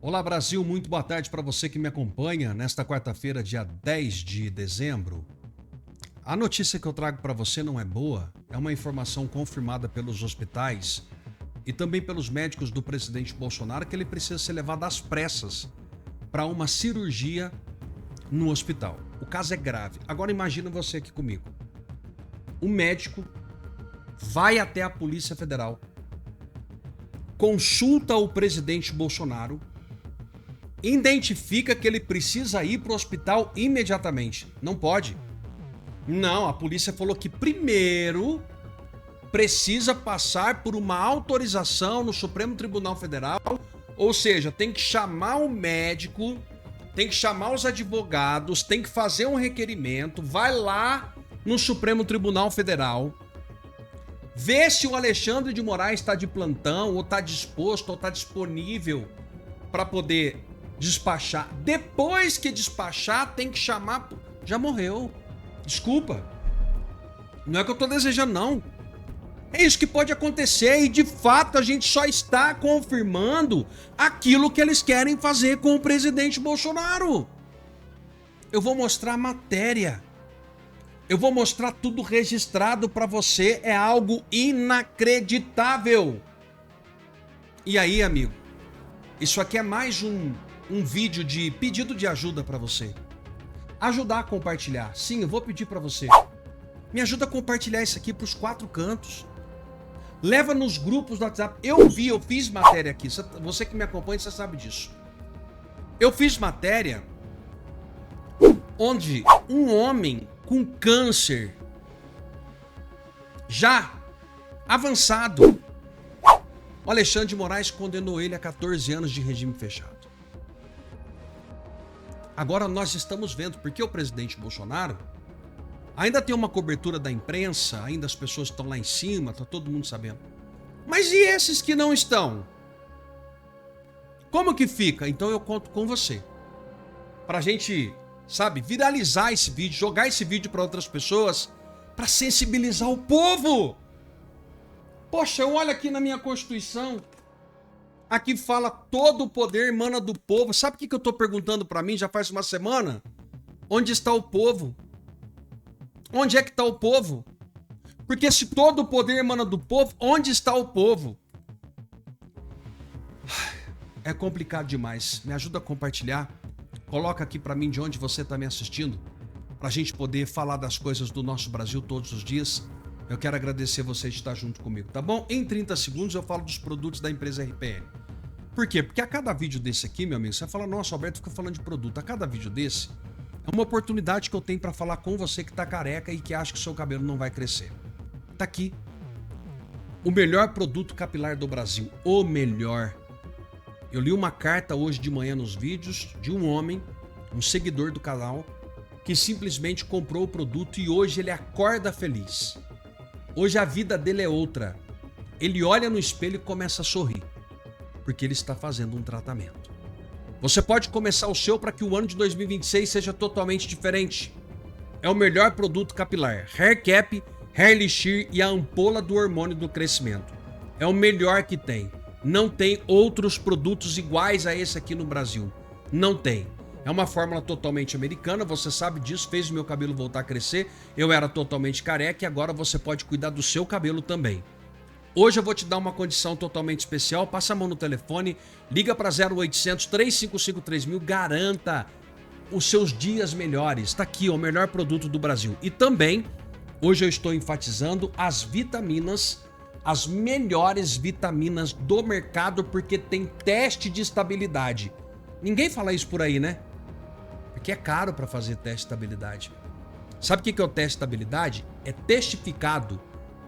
Olá Brasil, muito boa tarde para você que me acompanha nesta quarta-feira, dia 10 de dezembro. A notícia que eu trago para você não é boa, é uma informação confirmada pelos hospitais e também pelos médicos do presidente Bolsonaro que ele precisa ser levado às pressas para uma cirurgia no hospital. O caso é grave. Agora imagina você aqui comigo. Um médico vai até a Polícia Federal, consulta o presidente Bolsonaro, identifica que ele precisa ir para o hospital imediatamente. Não pode. Não, a polícia falou que primeiro precisa passar por uma autorização no Supremo Tribunal Federal, ou seja, tem que chamar o médico, tem que chamar os advogados, tem que fazer um requerimento, vai lá no Supremo Tribunal Federal, vê se o Alexandre de Moraes está de plantão, ou está disposto, ou está disponível para poder despachar. Depois que despachar, tem que chamar. Já morreu. Desculpa. Não é que eu tô desejando, não. É isso que pode acontecer e, de fato, a gente só está confirmando aquilo que eles querem fazer com o presidente Bolsonaro. Eu vou mostrar a matéria. Eu vou mostrar tudo registrado para você. É algo inacreditável. E aí, amigo? Isso aqui é mais um vídeo de pedido de ajuda para você. Ajudar a compartilhar. Sim, eu vou pedir para você. Me ajuda a compartilhar isso aqui para os 4 cantos. Leva nos grupos do WhatsApp. Eu fiz matéria aqui. Você que me acompanha, você sabe disso. Eu fiz matéria onde um homem com câncer já avançado, o Alexandre de Moraes condenou ele a 14 anos de regime fechado. Agora nós estamos vendo, porque o presidente Bolsonaro ainda tem uma cobertura da imprensa, ainda as pessoas estão lá em cima, tá todo mundo sabendo. Mas e esses que não estão? Como que fica? Então eu conto com você. Pra gente, sabe, viralizar esse vídeo, jogar esse vídeo para outras pessoas, para sensibilizar o povo. Poxa, eu olho aqui na minha Constituição, aqui fala todo o poder emana do povo. Sabe o que eu tô perguntando para mim já faz uma semana? Onde está o povo? Onde é que está o povo? Porque se todo o poder emana do povo, onde está o povo? É complicado demais. Me ajuda a compartilhar. Coloca aqui para mim de onde você está me assistindo, pra gente poder falar das coisas do nosso Brasil todos os dias. Eu quero agradecer você de estar junto comigo, tá bom? Em 30 segundos eu falo dos produtos da empresa RPN. Por quê? Porque a cada vídeo desse aqui, meu amigo, você vai falar, nossa, o Alberto fica falando de produto. A cada vídeo desse é uma oportunidade que eu tenho para falar com você que tá careca e que acha que o seu cabelo não vai crescer. Tá aqui. O melhor produto capilar do Brasil. O melhor. Eu li uma carta hoje de manhã nos vídeos de um homem, um seguidor do canal, que simplesmente comprou o produto e hoje ele acorda feliz. Hoje a vida dele é outra. Ele olha no espelho e começa a sorrir, porque ele está fazendo um tratamento. Você pode começar o seu para que o ano de 2026 seja totalmente diferente. É o melhor produto capilar. Hair Cap, Hair Elixir e a ampola do hormônio do crescimento. É o melhor que tem. Não tem outros produtos iguais a esse aqui no Brasil. Não tem. É uma fórmula totalmente americana, você sabe disso, fez o meu cabelo voltar a crescer. Eu era totalmente careca e agora você pode cuidar do seu cabelo também. Hoje eu vou te dar uma condição totalmente especial, passa a mão no telefone, liga para 0800 355 3000, garanta os seus dias melhores. Tá aqui, ó, o melhor produto do Brasil. E também, hoje eu estou enfatizando as vitaminas, as melhores vitaminas do mercado, porque tem teste de estabilidade. Ninguém fala isso por aí, né? Porque é caro para fazer teste de estabilidade. Sabe o que é o teste de estabilidade? É testificado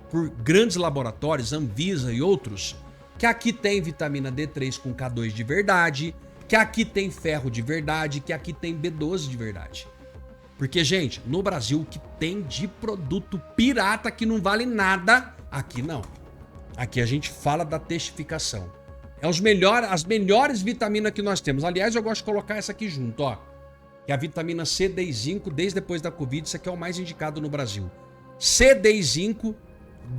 por grandes laboratórios, Anvisa e outros, que aqui tem vitamina D3 com K2 de verdade, que aqui tem ferro de verdade, que aqui tem B12 de verdade. Porque, gente, no Brasil o que tem de produto pirata que não vale nada, aqui não. Aqui a gente fala da testificação. É as melhores vitaminas que nós temos. Aliás, eu gosto de colocar essa aqui junto, ó. Que é a vitamina C, D e zinco, desde depois da Covid, isso aqui é o mais indicado no Brasil. C, D e zinco,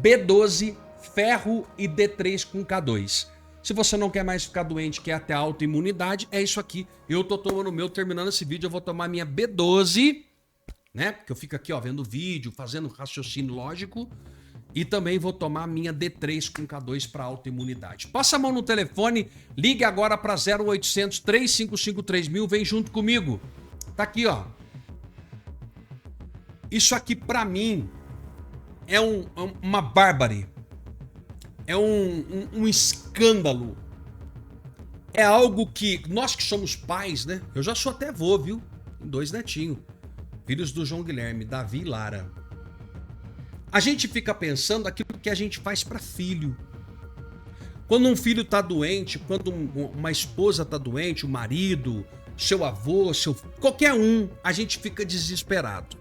B12, ferro e D3 com K2. Se você não quer mais ficar doente, quer até autoimunidade, é isso aqui. Eu tô tomando o meu, terminando esse vídeo, eu vou tomar minha B12, né? Porque eu fico aqui, ó, vendo vídeo, fazendo raciocínio lógico. E também vou tomar minha D3 com K2 para autoimunidade. Passa a mão no telefone, ligue agora para 0800 355 3000, vem junto comigo. Tá aqui, ó. Isso aqui para mim é uma bárbare. É um escândalo. É algo que nós que somos pais, né? Eu já sou até avô, viu? 2 netinhos. Filhos do João Guilherme, Davi e Lara. A gente fica pensando aquilo que a gente faz para filho. Quando um filho tá doente, quando uma esposa tá doente, o marido, seu avô, qualquer um, a gente fica desesperado.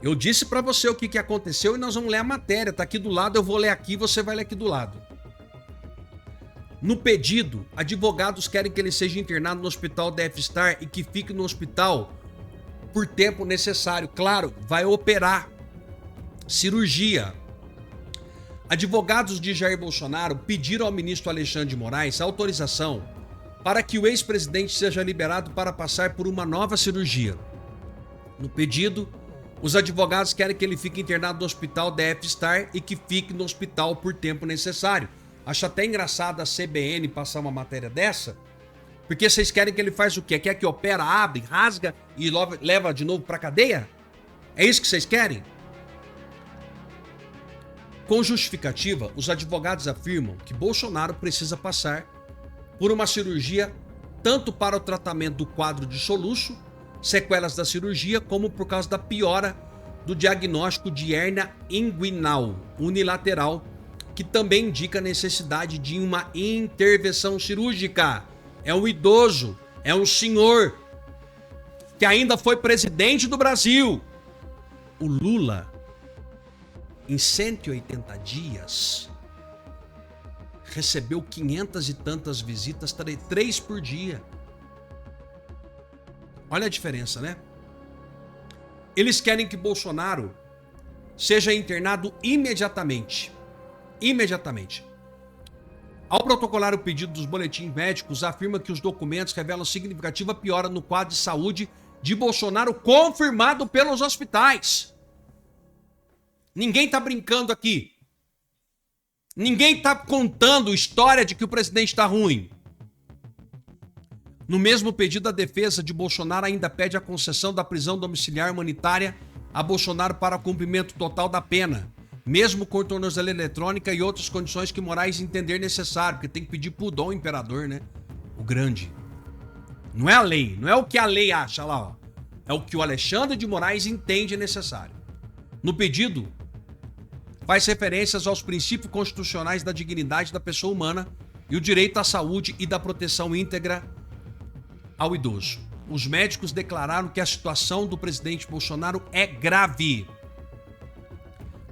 Eu disse para você o que aconteceu e nós vamos ler a matéria. Tá aqui do lado, eu vou ler aqui, você vai ler aqui do lado. No pedido, advogados querem que ele seja internado no hospital Deathstar e que fique no hospital por tempo necessário. Claro, vai operar. Cirurgia. Advogados de Jair Bolsonaro pediram ao ministro Alexandre de Moraes autorização para que o ex-presidente seja liberado para passar por uma nova cirurgia. No pedido, os advogados querem que ele fique internado no hospital Deathstar e que fique no hospital por tempo necessário. Acho até engraçado a CBN passar uma matéria dessa, porque vocês querem que ele faça o quê? Quer que opera, abre, rasga e leva de novo para cadeia? É isso que vocês querem? Com justificativa, os advogados afirmam que Bolsonaro precisa passar por uma cirurgia tanto para o tratamento do quadro de soluço, sequelas da cirurgia, como por causa da piora do diagnóstico de hérnia inguinal unilateral, que também indica a necessidade de uma intervenção cirúrgica. É um idoso, é um senhor que ainda foi presidente do Brasil. O Lula, em 180 dias, recebeu 500 e tantas visitas, 3 por dia. Olha a diferença, né? Eles querem que Bolsonaro seja internado imediatamente. Imediatamente. Ao protocolar o pedido dos boletins médicos, afirma que os documentos revelam significativa piora no quadro de saúde de Bolsonaro, confirmado pelos hospitais. Ninguém tá brincando aqui. Ninguém tá contando história de que o presidente tá ruim. No mesmo pedido, a defesa de Bolsonaro ainda pede a concessão da prisão domiciliar humanitária a Bolsonaro para cumprimento total da pena, mesmo com tornozeleira eletrônica e outras condições que Moraes entender necessário, porque tem que pedir pro Dom Imperador, né? O grande. Não é a lei, não é o que a lei acha lá, ó. É o que o Alexandre de Moraes entende necessário. No pedido, faz referências aos princípios constitucionais da dignidade da pessoa humana e o direito à saúde e da proteção íntegra ao idoso. Os médicos declararam que a situação do presidente Bolsonaro é grave.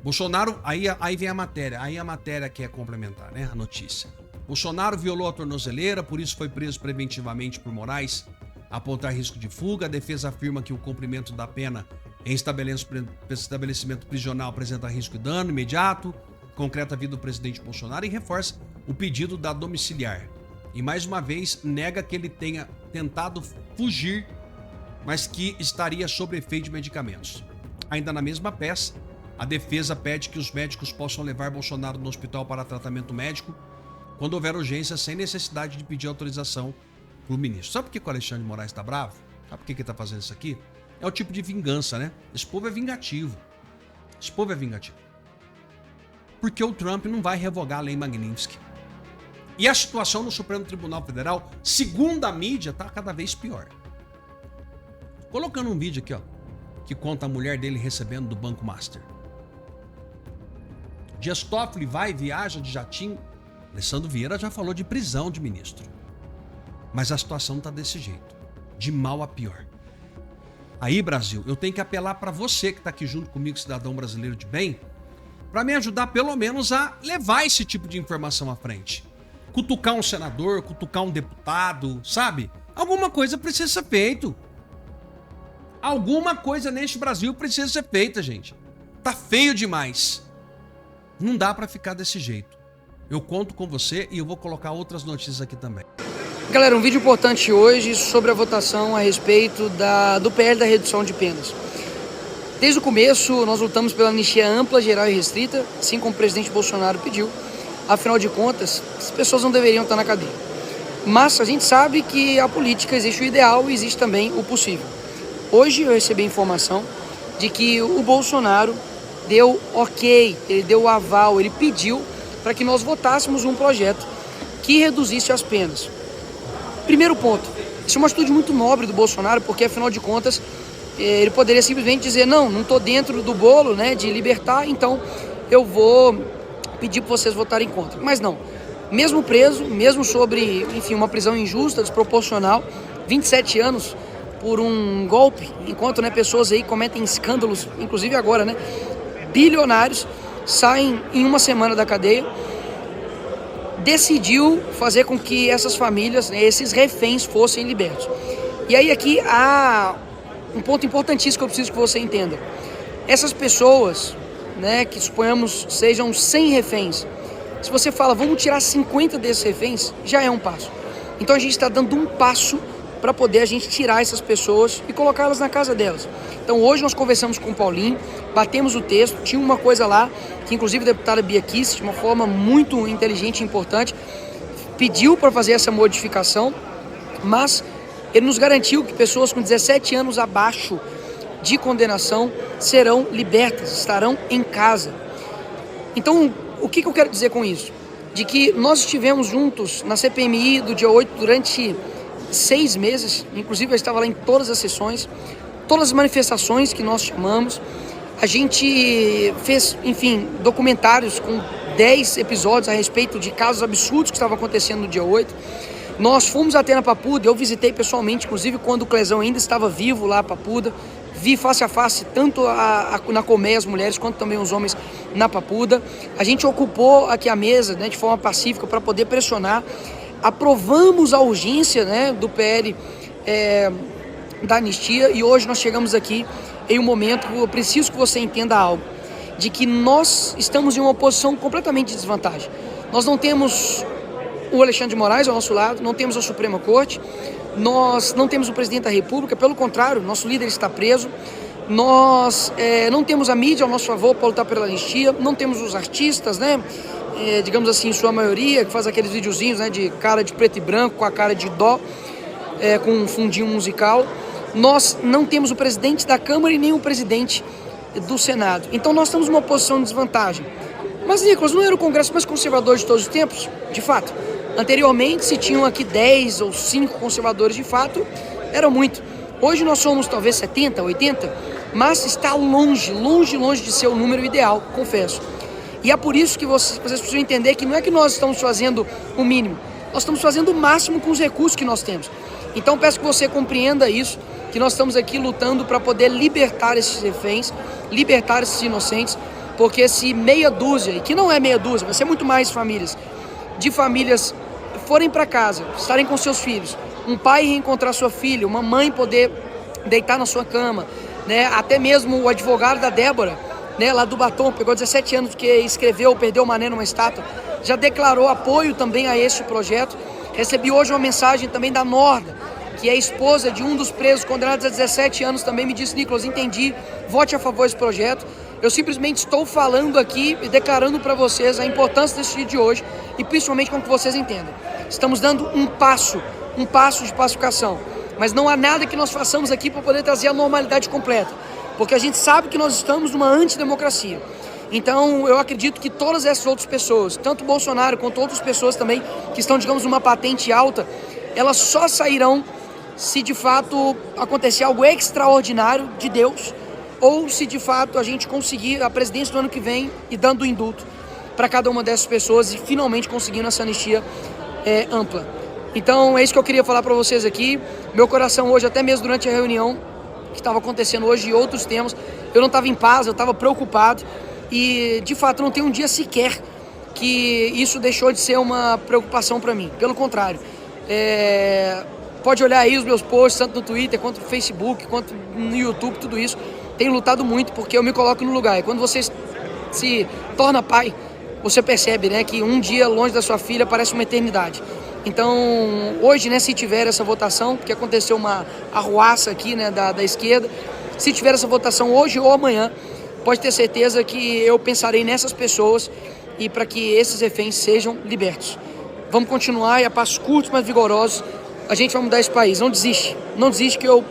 Bolsonaro, aí vem a matéria que é complementar, né? A notícia. Bolsonaro violou a tornozeleira, por isso foi preso preventivamente por Moraes, apontar risco de fuga. A defesa afirma que o cumprimento da pena em estabelecimento prisional apresenta risco de dano imediato, concreta a vida do presidente Bolsonaro e reforça o pedido da domiciliar. E mais uma vez nega que ele tenha tentado fugir, mas que estaria sob efeito de medicamentos. Ainda na mesma peça, a defesa pede que os médicos possam levar Bolsonaro no hospital para tratamento médico quando houver urgência, sem necessidade de pedir autorização para o ministro. Sabe por que o Alexandre de Moraes está bravo? Sabe por que ele está fazendo isso aqui? É o tipo de vingança, né? Esse povo é vingativo. Esse povo é vingativo. Porque o Trump não vai revogar a lei Magnitsky. E a situação no Supremo Tribunal Federal, segundo a mídia, tá cada vez pior. Colocando um vídeo aqui, ó, que conta a mulher dele recebendo do Banco Master. Dias Toffoli vai e viaja de jatinho. Alessandro Vieira já falou de prisão de ministro. Mas a situação tá desse jeito, de mal a pior. Aí, Brasil, eu tenho que apelar para você que tá aqui junto comigo, cidadão brasileiro de bem, para me ajudar pelo menos a levar esse tipo de informação à frente. Cutucar um senador, cutucar um deputado, sabe? Alguma coisa precisa ser feito. Alguma coisa neste Brasil precisa ser feita, gente. Tá feio demais. Não dá para ficar desse jeito. Eu conto com você e eu vou colocar outras notícias aqui também. Galera, um vídeo importante hoje sobre a votação a respeito do PL da redução de penas. Desde o começo, nós lutamos pela anistia ampla, geral e restrita, assim como o presidente Bolsonaro pediu. Afinal de contas, as pessoas não deveriam estar na cadeia. Mas a gente sabe que a política existe o ideal e existe também o possível. Hoje eu recebi a informação de que o Bolsonaro deu ok, ele deu o aval, ele pediu para que nós votássemos um projeto que reduzisse as penas. Primeiro ponto, isso é uma atitude muito nobre do Bolsonaro, porque afinal de contas ele poderia simplesmente dizer, não estou dentro do bolo, né, de libertar, então eu vou pedir para vocês votarem contra. Mas não, mesmo preso, mesmo sobre, enfim, uma prisão injusta, desproporcional, 27 anos por um golpe, enquanto, né, pessoas aí cometem escândalos, inclusive agora, né, bilionários, saem em uma semana da cadeia, decidiu fazer com que essas famílias, né, esses reféns fossem libertos. E aí aqui há um ponto importantíssimo que eu preciso que você entenda. Essas pessoas, né, que suponhamos sejam 100 reféns, se você fala, vamos tirar 50 desses reféns, já é um passo. Então a gente está dando um passo para poder a gente tirar essas pessoas e colocá-las na casa delas. Então hoje nós conversamos com o Paulinho, batemos o texto, tinha uma coisa lá, que inclusive a deputada Bia Kicis, de uma forma muito inteligente e importante, pediu para fazer essa modificação, mas ele nos garantiu que pessoas com 17 anos abaixo de condenação serão libertas, estarão em casa. Então, o que eu quero dizer com isso? De que nós estivemos juntos na CPMI do dia 8 durante 6 meses, inclusive eu estava lá em todas as sessões, todas as manifestações que nós chamamos. A gente fez, enfim, documentários com 10 episódios a respeito de casos absurdos que estavam acontecendo no dia 8. Nós fomos até na Papuda, eu visitei pessoalmente, inclusive quando o Clezão ainda estava vivo lá, a Papuda. Vi face a face tanto na colmeia as mulheres quanto também os homens na Papuda. A gente ocupou aqui a mesa, né, de forma pacífica para poder pressionar. Aprovamos a urgência, né, do PL da anistia e hoje nós chegamos aqui em um momento que eu preciso que você entenda algo, de que nós estamos em uma posição completamente de desvantagem. Nós não temos o Alexandre de Moraes ao nosso lado, não temos a Suprema Corte, nós não temos o presidente da República, pelo contrário, nosso líder está preso, nós não temos a mídia ao nosso favor para lutar pela anistia, não temos os artistas, né, digamos assim, em sua maioria, que faz aqueles videozinhos, né, de cara de preto e branco, com a cara de dó, com um fundinho musical. Nós não temos o presidente da Câmara e nem o presidente do Senado. Então nós estamos numa posição de desvantagem. Mas, Nicolas, não era o Congresso mais conservador de todos os tempos? De fato. Anteriormente, se tinham aqui 10 ou 5 conservadores de fato, era muito. Hoje nós somos talvez 70, 80, mas está longe, longe, longe de ser o número ideal, confesso. E é por isso que vocês precisam entender que não é que nós estamos fazendo o mínimo, nós estamos fazendo o máximo com os recursos que nós temos. Então peço que você compreenda isso, que nós estamos aqui lutando para poder libertar esses reféns, libertar esses inocentes, porque se meia dúzia, e que não é meia dúzia, vai ser muito mais famílias, de famílias forem para casa, estarem com seus filhos, um pai reencontrar sua filha, uma mãe poder deitar na sua cama, né? Até mesmo o advogado da Débora, né, lá do Batom, pegou 17 anos porque escreveu, perdeu o mané numa estátua, já declarou apoio também a este projeto. Recebi hoje uma mensagem também da Norda, que é a esposa de um dos presos condenados a 17 anos, também me disse, Nicolas, entendi, vote a favor desse projeto. Eu simplesmente estou falando aqui e declarando para vocês a importância desse dia de hoje e principalmente com que vocês entendam. Estamos dando um passo de pacificação, mas não há nada que nós façamos aqui para poder trazer a normalidade completa, porque a gente sabe que nós estamos numa antidemocracia. Então eu acredito que todas essas outras pessoas, tanto o Bolsonaro quanto outras pessoas também que estão, digamos, numa patente alta, elas só sairão se de fato acontecer algo extraordinário de Deus, ou se de fato a gente conseguir a presidência do ano que vem e dando o indulto para cada uma dessas pessoas e finalmente conseguindo essa anistia ampla. Então é isso que eu queria falar para vocês aqui. Meu coração hoje, até mesmo durante a reunião que estava acontecendo hoje e outros temas, eu não estava em paz, eu estava preocupado e de fato não tem um dia sequer que isso deixou de ser uma preocupação para mim. Pelo contrário, pode olhar aí os meus posts, tanto no Twitter, quanto no Facebook, quanto no YouTube, tudo isso. Tenho lutado muito porque eu me coloco no lugar. E quando você se torna pai, você percebe, né, que um dia longe da sua filha parece uma eternidade. Então, hoje, né, se tiver essa votação, porque aconteceu uma arruaça aqui, né, da esquerda, se tiver essa votação hoje ou amanhã, pode ter certeza que eu pensarei nessas pessoas e para que esses reféns sejam libertos. Vamos continuar e a passos curtos, mas vigorosos, a gente vai mudar esse país. Não desiste. Não desiste, que eu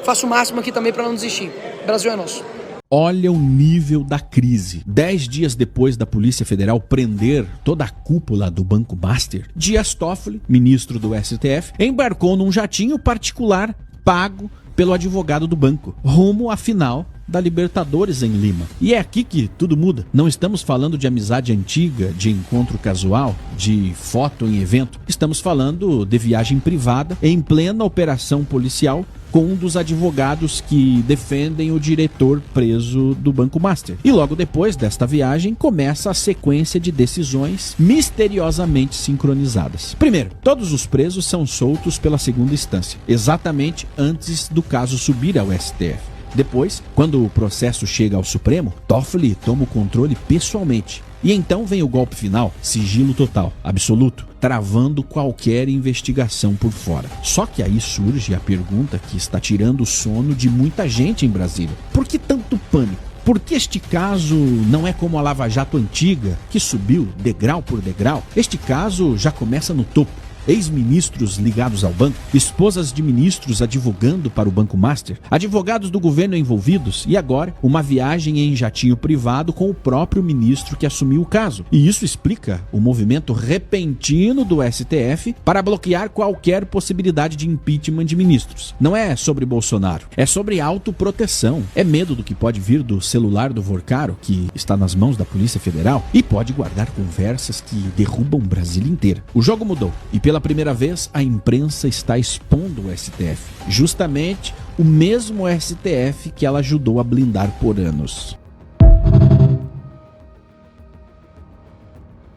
faço o máximo aqui também para não desistir. O Brasil é nosso. Olha o nível da crise. 10 dias depois da Polícia Federal prender toda a cúpula do Banco Master, Dias Toffoli, ministro do STF, embarcou num jatinho particular pago pelo advogado do banco, rumo à final da Libertadores em Lima. E é aqui que tudo muda. Não estamos falando de amizade antiga, de encontro casual, de foto em evento. Estamos falando de viagem privada em plena operação policial com um dos advogados que defendem o diretor preso do Banco Master. E logo depois desta viagem começa a sequência de decisões misteriosamente sincronizadas. Primeiro, todos os presos são soltos pela segunda instância, exatamente antes do caso subir ao STF. Depois, quando o processo chega ao Supremo, Toffoli toma o controle pessoalmente. E então vem o golpe final, sigilo total, absoluto, travando qualquer investigação por fora. Só que aí surge a pergunta que está tirando o sono de muita gente em Brasília. Por que tanto pânico? Por que este caso não é como a Lava Jato antiga, que subiu degrau por degrau? Este caso já começa no topo. Ex-ministros ligados ao banco, esposas de ministros advogando para o Banco Master, advogados do governo envolvidos e agora uma viagem em jatinho privado com o próprio ministro que assumiu o caso. E isso explica o movimento repentino do STF para bloquear qualquer possibilidade de impeachment de ministros. Não é sobre Bolsonaro, é sobre autoproteção. É medo do que pode vir do celular do Vorcaro, que está nas mãos da Polícia Federal e pode guardar conversas que derrubam Brasília inteira. O jogo mudou e pela primeira vez, a imprensa está expondo o STF. Justamente o mesmo STF que ela ajudou a blindar por anos.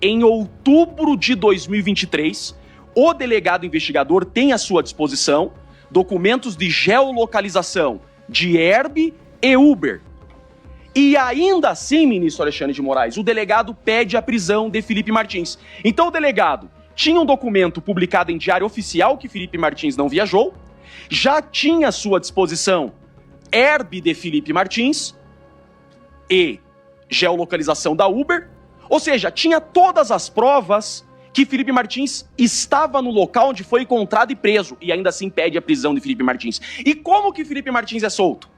Em outubro de 2023, o delegado investigador tem à sua disposição documentos de geolocalização de Herb e Uber. E ainda assim, ministro Alexandre de Moraes, o delegado pede a prisão de Felipe Martins. Então o delegado tinha um documento publicado em Diário Oficial que Felipe Martins não viajou, já tinha à sua disposição Herb de Felipe Martins e geolocalização da Uber, ou seja, tinha todas as provas que Felipe Martins estava no local onde foi encontrado e preso, e ainda assim pede a prisão de Felipe Martins. E como que Felipe Martins é solto?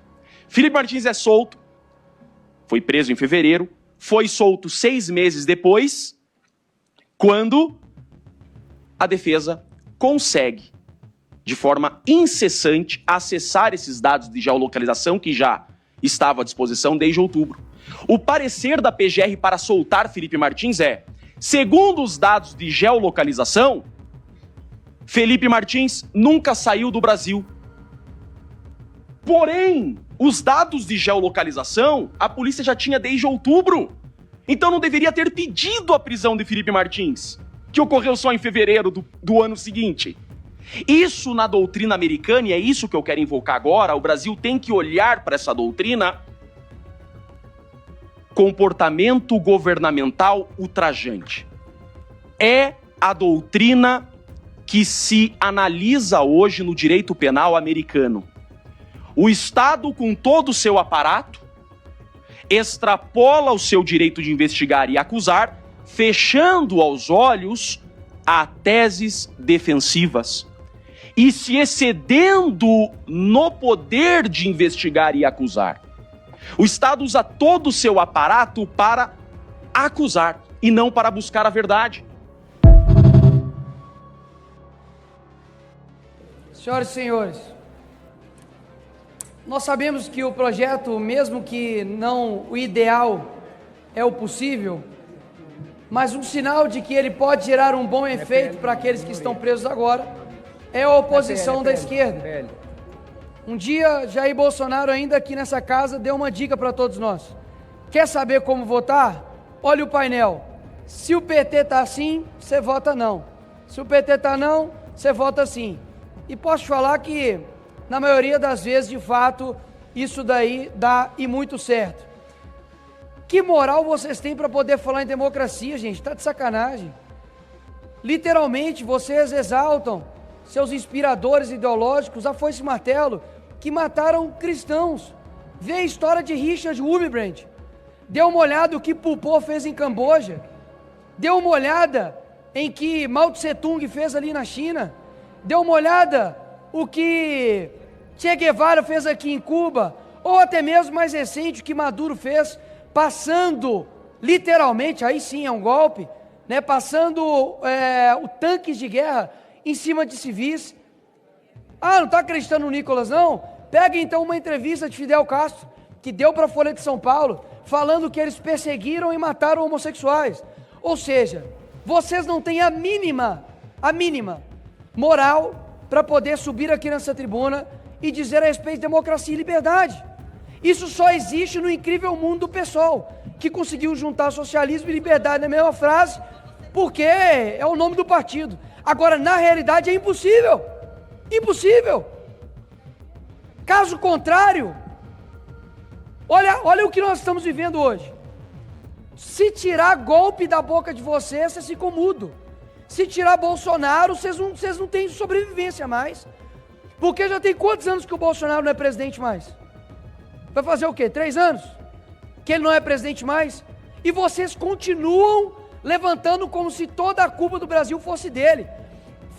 Felipe Martins é solto, foi preso em fevereiro, foi solto 6 meses depois, quando a defesa consegue, de forma incessante, acessar esses dados de geolocalização que já estavam à disposição desde outubro. O parecer da PGR para soltar Felipe Martins é: segundo os dados de geolocalização, Felipe Martins nunca saiu do Brasil. Porém, os dados de geolocalização a polícia já tinha desde outubro. Então não deveria ter pedido a prisão de Felipe Martins, que ocorreu só em fevereiro do ano seguinte. Isso na doutrina americana, e é isso que eu quero invocar agora, o Brasil tem que olhar para essa doutrina: comportamento governamental ultrajante. É a doutrina que se analisa hoje no direito penal americano. O Estado, com todo o seu aparato, extrapola o seu direito de investigar e acusar, fechando aos olhos a teses defensivas e se excedendo no poder de investigar e acusar. O Estado usa todo o seu aparato para acusar e não para buscar a verdade. Senhoras e senhores, nós sabemos que o projeto, mesmo que não o ideal, é o possível, mas um sinal de que ele pode gerar um bom efeito para aqueles que estão presos agora é a oposição da esquerda. Um dia, Jair Bolsonaro, ainda aqui nessa casa, deu uma dica para todos nós. Quer saber como votar? Olha o painel. Se o PT está assim, você vota não. Se o PT está não, você vota sim. E posso te falar que, na maioria das vezes, de fato, isso daí dá e muito certo. Que moral vocês têm para poder falar em democracia, gente? Está de sacanagem. Literalmente, vocês exaltam seus inspiradores ideológicos, a foice e martelo, que mataram cristãos. Vê a história de Richard Wurmbrand. Dê uma olhada no que Pol Pot fez em Camboja. Dê uma olhada em que Mao Tse Tung fez ali na China. Dê uma olhada o que Che Guevara fez aqui em Cuba. Ou até mesmo mais recente o que Maduro fez, passando, literalmente, aí sim é um golpe, né, passando tanques de guerra em cima de civis. Ah, não está acreditando no Nicolas, não? Pega então uma entrevista de Fidel Castro, que deu para a Folha de São Paulo, falando que eles perseguiram e mataram homossexuais. Ou seja, vocês não têm a mínima moral para poder subir aqui nessa tribuna e dizer a respeito de democracia e liberdade. Isso só existe no incrível mundo do PSOL, que conseguiu juntar socialismo e liberdade na mesma frase, porque é o nome do partido. Agora, na realidade, é impossível. Impossível. Caso contrário, olha o que nós estamos vivendo hoje. Se tirar golpe da boca de vocês ficam mudo. Se tirar Bolsonaro, vocês não têm sobrevivência mais. Porque já tem quantos anos que o Bolsonaro não é presidente mais? Vai fazer o quê? 3 anos? Que ele não é presidente mais? E vocês continuam levantando como se toda a culpa do Brasil fosse dele.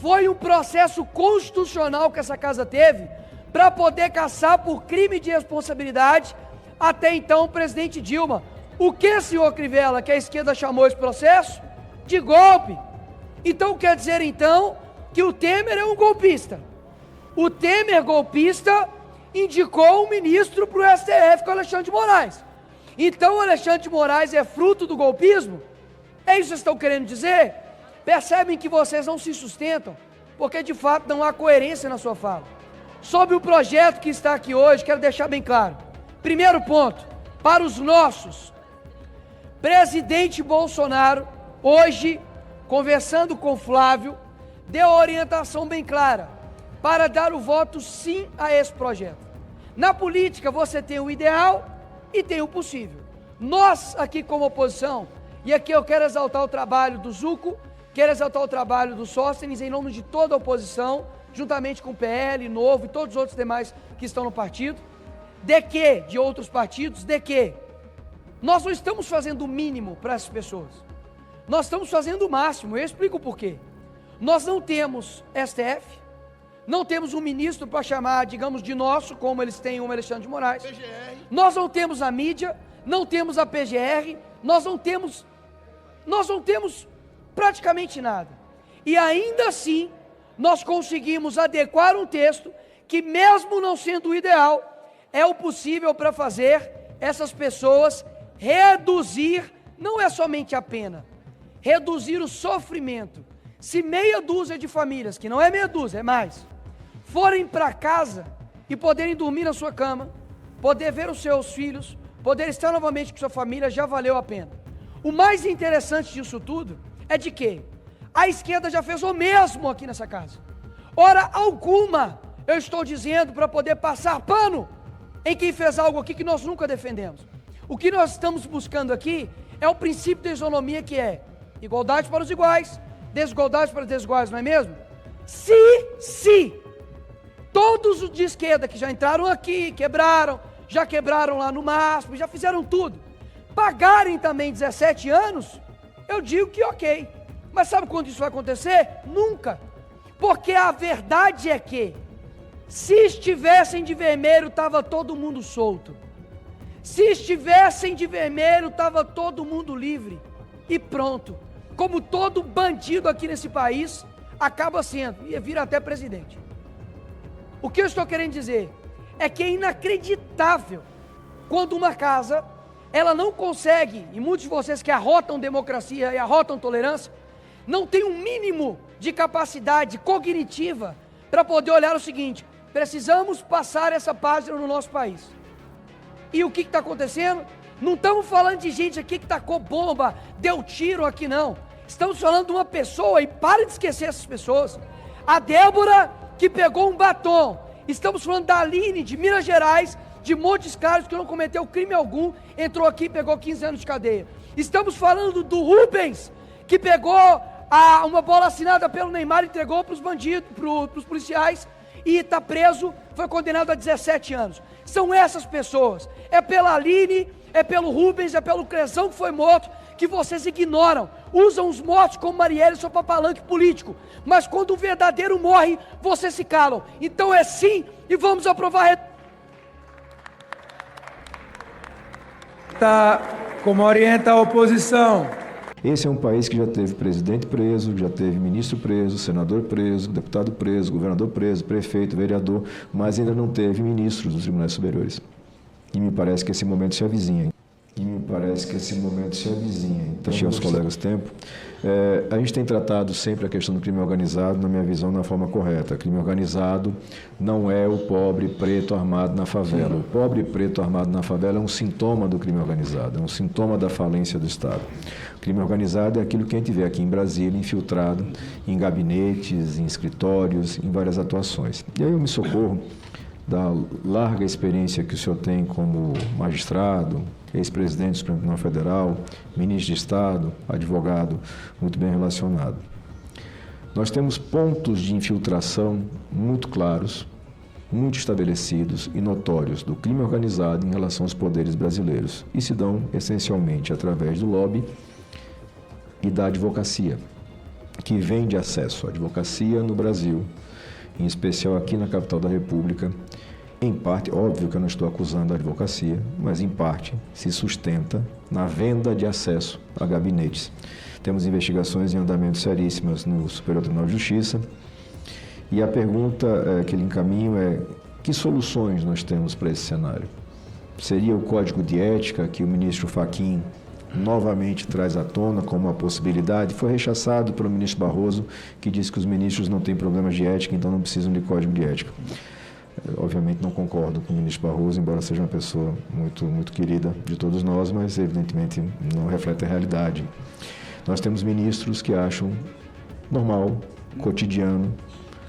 Foi um processo constitucional que essa casa teve para poder caçar por crime de responsabilidade até então o presidente Dilma. O que, senhor Crivella, que a esquerda chamou esse processo? De golpe. Então quer dizer então que o Temer é um golpista. O Temer golpista indicou um ministro para o STF, com o Alexandre de Moraes. Então o Alexandre de Moraes é fruto do golpismo? É isso que vocês estão querendo dizer? Percebem que vocês não se sustentam, porque de fato não há coerência na sua fala. Sobre o projeto que está aqui hoje, quero deixar bem claro. Primeiro ponto, para os nossos. Presidente Bolsonaro, hoje, conversando com Flávio, deu a orientação bem clara para dar o voto sim a esse projeto. Na política você tem o ideal e tem o possível. Nós aqui como oposição, e aqui eu quero exaltar o trabalho do Zucco, quero exaltar o trabalho do Sóstenes em nome de toda a oposição, juntamente com o PL, Novo e todos os outros demais que estão no partido, de outros partidos, nós não estamos fazendo o mínimo para essas pessoas. Nós estamos fazendo o máximo, eu explico o porquê. Nós não temos STF, não temos um ministro para chamar, digamos, de nosso, como eles têm o Alexandre de Moraes. PGR. Nós não temos a mídia, não temos a PGR, nós não temos praticamente nada. E ainda assim, nós conseguimos adequar um texto que, mesmo não sendo o ideal, é o possível para fazer essas pessoas reduzir, não é somente a pena, reduzir o sofrimento. Se meia dúzia de famílias, que não é meia dúzia, é mais, forem para casa e poderem dormir na sua cama, poder ver os seus filhos, poder estar novamente com sua família, já valeu a pena. O mais interessante disso tudo é de que a esquerda já fez o mesmo aqui nessa casa. Ora alguma, eu estou dizendo para poder passar pano em quem fez algo aqui que nós nunca defendemos. O que nós estamos buscando aqui é o princípio da isonomia, que é igualdade para os iguais, desigualdade para os desiguais, não é mesmo? Se todos os de esquerda que já entraram aqui, já quebraram lá no MASP, já fizeram tudo, pagarem também 17 anos, eu digo que ok. Mas sabe quando isso vai acontecer? Nunca. Porque a verdade é que, se estivessem de vermelho, estava todo mundo solto. Se estivessem de vermelho, estava todo mundo livre. E pronto. Como todo bandido aqui nesse país acaba sendo, e vira até presidente. O que eu estou querendo dizer é que é inacreditável quando uma casa, ela não consegue, e muitos de vocês que arrotam democracia e arrotam tolerância, não tem um mínimo de capacidade cognitiva para poder olhar o seguinte: precisamos passar essa página no nosso país. E o que está acontecendo? Não estamos falando de gente aqui que tacou bomba, deu tiro aqui, não. Estamos falando de uma pessoa, e pare de esquecer essas pessoas. A Débora, que pegou um batom. Estamos falando da Aline, de Minas Gerais, de Montes Claros, que não cometeu crime algum, entrou aqui e pegou 15 anos de cadeia. Estamos falando do Rubens, que pegou uma bola assinada pelo Neymar e entregou para os bandidos, para os policiais, e está preso, foi condenado a 17 anos. São essas pessoas. É pela Aline, é pelo Rubens, é pelo Crezão que foi morto, que vocês ignoram. Usam os mortos como Marielle só para palanque político. Mas quando o verdadeiro morre, vocês se calam. Então é sim, e vamos aprovar. Como orienta a oposição. Esse é um país que já teve presidente preso, já teve ministro preso, senador preso, deputado preso, governador preso, prefeito, vereador, mas ainda não teve ministros dos tribunais superiores. E me parece que esse momento se avizinha. Então, tinha os colegas tempo. A gente tem tratado sempre a questão do crime organizado, na minha visão, da forma correta. Crime organizado não é o pobre preto armado na favela. O pobre preto armado na favela é um sintoma do crime organizado, é um sintoma da falência do Estado. O crime organizado é aquilo que a gente vê aqui em Brasília, infiltrado em gabinetes, em escritórios, em várias atuações. E aí eu me socorro da larga experiência que o senhor tem como magistrado, ex-presidente do Supremo Tribunal Federal, ministro de Estado, advogado muito bem relacionado. Nós temos pontos de infiltração muito claros, muito estabelecidos e notórios do crime organizado em relação aos poderes brasileiros e se dão essencialmente através do lobby e da advocacia, que vende acesso à advocacia no Brasil, em especial aqui na capital da República. Em parte, óbvio que eu não estou acusando a advocacia, mas em parte se sustenta na venda de acesso a gabinetes. Temos investigações em andamento seríssimas no Superior Tribunal de Justiça e a pergunta que lhe encaminho é: que soluções nós temos para esse cenário? Seria o Código de Ética que o ministro Fachin novamente traz à tona como uma possibilidade? Foi rechaçado pelo ministro Barroso, que disse que os ministros não têm problemas de ética, então não precisam de Código de Ética. Obviamente não concordo com o ministro Barroso, embora seja uma pessoa muito, muito querida de todos nós, mas evidentemente não reflete a realidade. Nós temos ministros que acham normal, cotidiano,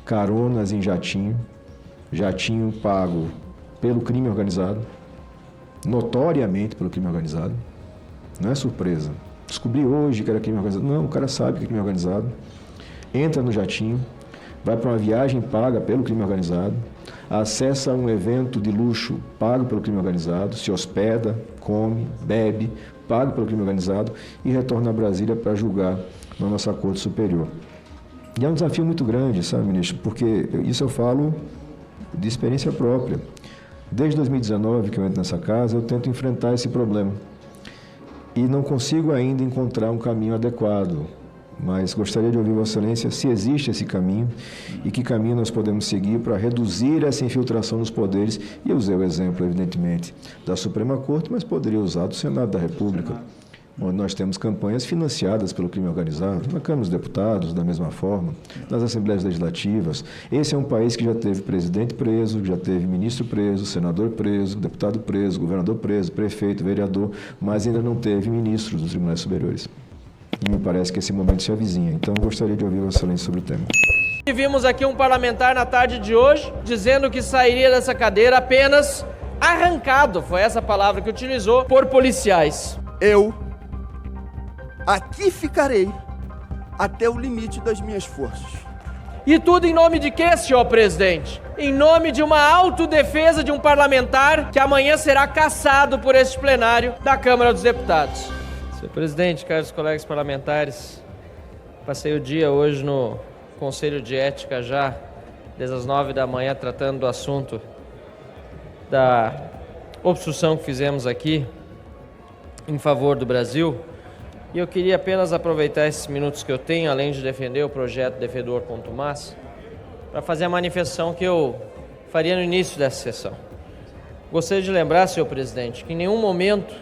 caronas em jatinho pago pelo crime organizado, notoriamente pelo crime organizado. Não é surpresa. Descobri hoje que era crime organizado. Não, o cara sabe que é crime organizado, entra no jatinho, vai para uma viagem paga pelo crime organizado, acessa um evento de luxo pago pelo crime organizado, se hospeda, come, bebe, pago pelo crime organizado e retorna a Brasília para julgar na nossa Corte Superior. E é um desafio muito grande, sabe, ministro, porque isso eu falo de experiência própria. Desde 2019 que eu entro nessa casa, eu tento enfrentar esse problema e não consigo ainda encontrar um caminho adequado. Mas gostaria de ouvir Vossa Excelência se existe esse caminho e que caminho nós podemos seguir para reduzir essa infiltração dos poderes. E eu usei o exemplo, evidentemente, da Suprema Corte, mas poderia usar do Senado da República, onde nós temos campanhas financiadas pelo crime organizado, na Câmara dos Deputados, da mesma forma, nas Assembleias Legislativas. Esse é um país que já teve presidente preso, já teve ministro preso, senador preso, deputado preso, governador preso, prefeito, vereador, mas ainda não teve ministros dos tribunais superiores. E me parece que esse momento se avizinha. Então, gostaria de ouvir Vossa Excelência sobre o tema. E vimos aqui um parlamentar na tarde de hoje dizendo que sairia dessa cadeira apenas arrancado, foi essa palavra que utilizou, por policiais. Eu aqui ficarei até o limite das minhas forças. E tudo em nome de quê, senhor presidente? Em nome de uma autodefesa de um parlamentar que amanhã será cassado por este plenário da Câmara dos Deputados. Senhor presidente, caros colegas parlamentares, passei o dia hoje no Conselho de Ética já, desde as 9 da manhã, tratando do assunto da obstrução que fizemos aqui em favor do Brasil. E eu queria apenas aproveitar esses minutos que eu tenho, além de defender o projeto Devedor Contumaz, para fazer a manifestação que eu faria no início dessa sessão. Gostaria de lembrar, senhor presidente, que em nenhum momento,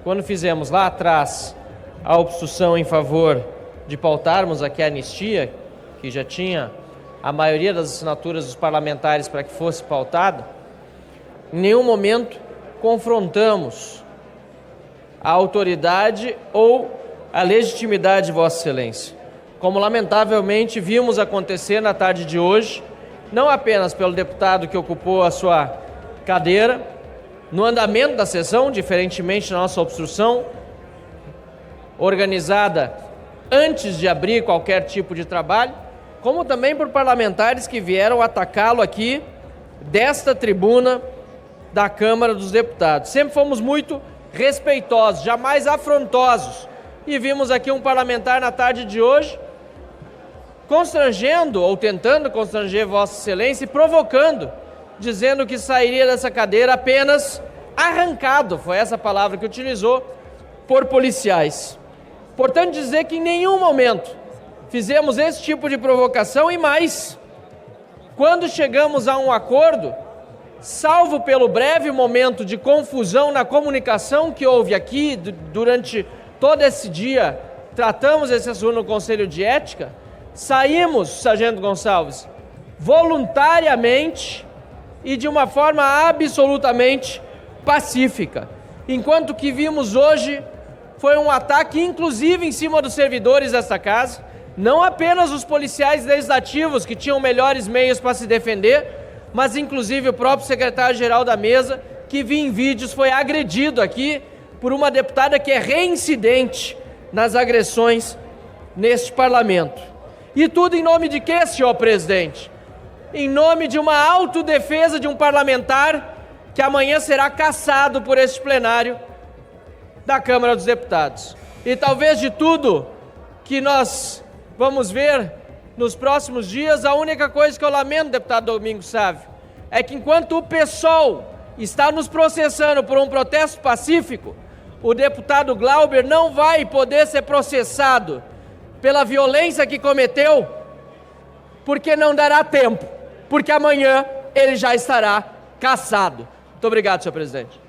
quando fizemos lá atrás a obstrução em favor de pautarmos aqui a anistia, que já tinha a maioria das assinaturas dos parlamentares para que fosse pautada, em nenhum momento confrontamos a autoridade ou a legitimidade de Vossa Excelência, como lamentavelmente vimos acontecer na tarde de hoje, não apenas pelo deputado que ocupou a sua cadeira, no andamento da sessão, diferentemente da nossa obstrução, organizada antes de abrir qualquer tipo de trabalho, como também por parlamentares que vieram atacá-lo aqui, desta tribuna da Câmara dos Deputados. Sempre fomos muito respeitosos, jamais afrontosos, e vimos aqui um parlamentar na tarde de hoje constrangendo ou tentando constranger Vossa Excelência e provocando, dizendo que sairia dessa cadeira apenas arrancado, foi essa palavra que utilizou, por policiais. Portanto, dizer que em nenhum momento fizemos esse tipo de provocação e mais, quando chegamos a um acordo, salvo pelo breve momento de confusão na comunicação que houve aqui durante todo esse dia, tratamos esse assunto no Conselho de Ética, saímos, Sargento Gonçalves, voluntariamente e de uma forma absolutamente pacífica. Enquanto que vimos hoje foi um ataque inclusive em cima dos servidores desta casa, não apenas os policiais legislativos que tinham melhores meios para se defender, mas inclusive o próprio secretário-geral da mesa, que vi em vídeos foi agredido aqui por uma deputada que é reincidente nas agressões neste parlamento. E tudo em nome de quê, senhor presidente? Em nome de uma autodefesa de um parlamentar que amanhã será cassado por este plenário da Câmara dos Deputados. E talvez de tudo que nós vamos ver nos próximos dias, a única coisa que eu lamento, deputado Domingos Sávio, é que enquanto o PSOL está nos processando por um protesto pacífico, o deputado Glauber não vai poder ser processado pela violência que cometeu, porque não dará tempo, porque amanhã ele já estará cassado. Muito obrigado, senhor presidente.